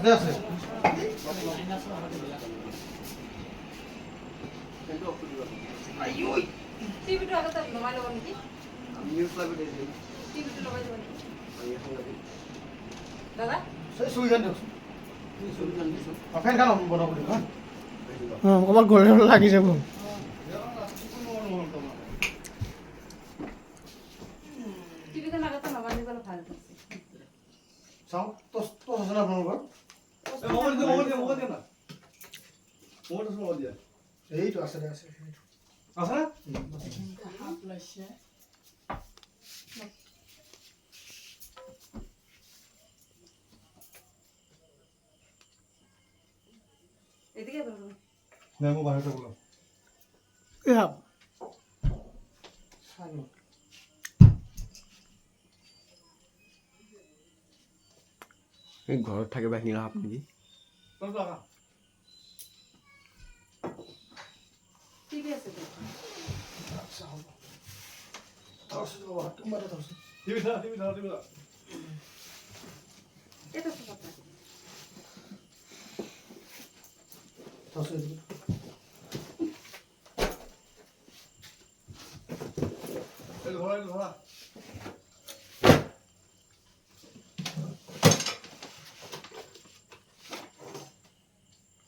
তাতে আছে টিভিটো আগতে লগাই ল'ব নেকি টিভিটো লগাই দিব নেকি দাদা চুইজন দিয়কচোন ফেনখন বনাব দিম হা ক'ৰবাত গ'লে লাগি যাব টিভিখন আগতে লগাই দিবলৈ ভাল পাইছে চাওঁ টচ আছে না আপোনালোকৰ এইটো আছে দে আছে আছে এদিকে বলবো নাই মই বাহিৰতে বনাম চাই লওঁ ঘৰত থাকে বাহিনী সাপ নেকি টিভি আছে তো আচ্ছা হ'ব টচ ল'ব তোমাৰ টচ এটা তো কথা টচ এইটো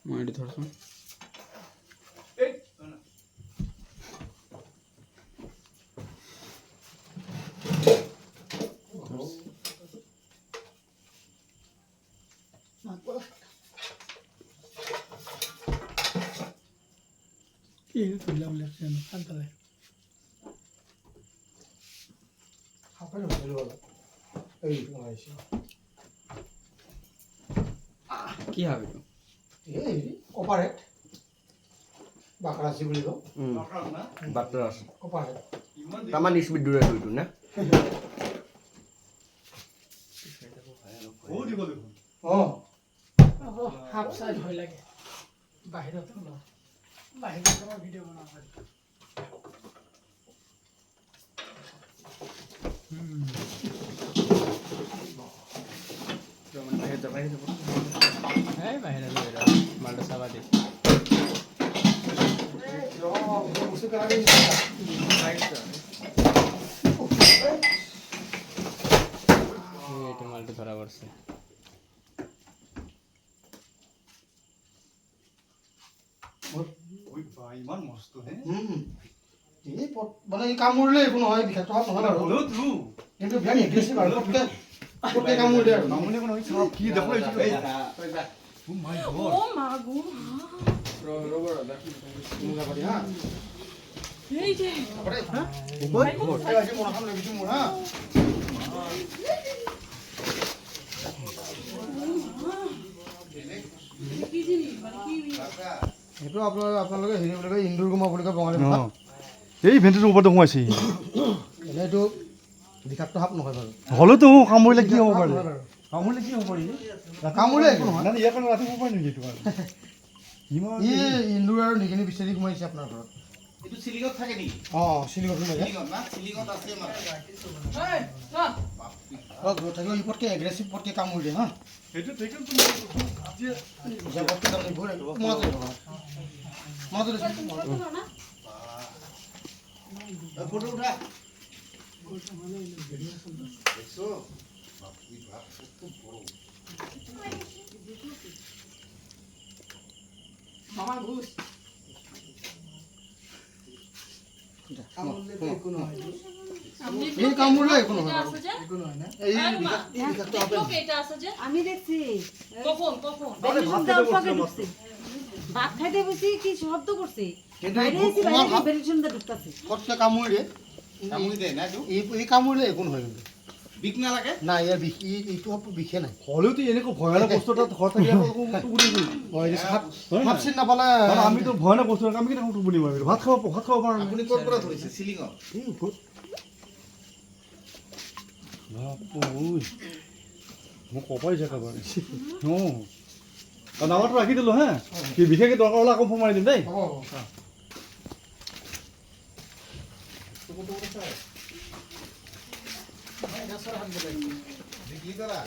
মই এইটো ধৰচোন কি তুলিলা বুলি শান্তালে হাপে নচলিব এইটো আহিছে কি সাপ এইটো এই অপাৰেট বাকৰাচি বুলি কওঁ বাটৰ আছে অপাৰেট তামান স্পীড দৌৰে এইটো না অঁ সাপ চাই ভয় লাগে বাহিৰত বাহিৰত ভিডিঅ' বনাব পাৰি মালটো চাবা দে এইটো মালটো ধৰা পড়ছে ইমান মস্ত হে এই মানে এই কামুৰিলে একো নহয় বিষাক্ত সাপ নহয় বাৰু কিন্তু বিৰাট এগ্ৰেছিভ আৰু পটকে কামুৰি দিয়ে আৰু মামুনি কোনো চাপ কি দেখো ও মাই গড ও মা গো মুগা পাতি হা এই যে আপৰে হা এই আজি মন খাম লাগিছে মোৰ হা কি জিনিস মানে কি এইটো আপোনালোকে হেৰি বুলি কয় ইন্দুৰ গুমা বুলি কয় বঙালী ভাষাত এই ভেন্টিটোৰ ওপৰতে সোমাইছে এনেইটো বিষাক্ত সাপ নহয় বাৰু হ'লেতো কামুৰিলে কি হ'ব পাৰে নহয় বাৰু কামুৰিলে কি হ'ব পাৰে কামুৰিলে একো নহয় নাই ইয়াৰ কাৰণে ৰাতি সোমাই নেকি এইটো কাৰণে ইমান ই ইন্দুৰ আৰু নিগনি বিচাৰি সোমাইছে আপোনাৰ ঘৰত এইটো চিলিঙত থাকে নেকি অঁ চিলিঙত সোমাইছে চিলিঙত না চিলিঙত আছে মানে ঘৰত থাকিলেও ই পটকে এগ্ৰেছিভ পটকে কামুৰি দিয়ে হা এইটো দেখোন এতিয়া পটকে তাৰমানে ভয় লাগিব মনতে না ফটো উঠা দেখছো মামা ঘুষ এই কামুৰিলে একো নহয় আছে যে এই বিষাক্ত সাপে লোক এটা আছে যে আমি দেখছি কখন কখন ভাত খাইতে বসি কি শব্দ করছে কিন্তু বাইরে এসে বাইরে বেরিয়ে ঢুকতেছে পটকে কামুৰি দিয়ে কামুৰি দিয়ে না এইটো এই কামুৰিলে একো নহয় কিন্তু বিষ নালাগে নাই ইয়াৰ বিষ এইটো সাপ বিষে নাই হ'লেওতো এনেকুৱা ভয়ানক বস্তু এটা ঘৰত থাকি সাপ চিন নাপালে আমিতো ভয়ানক বস্তু আমি কেনেকৈ টোপনি মাৰিম ভাত খাব পৰা নাই আপুনি ক'ৰ পৰা ধৰিছে চিলিঙত মোক কপাই যায় কাৰোবাৰ অঁ নাম্বাৰটো ৰাখি দিলোঁ হা কি বিশেষকৈ দৰকাৰ হ'লে আকৌ ফোন মাৰি দিম দেই বিক্ৰী কৰা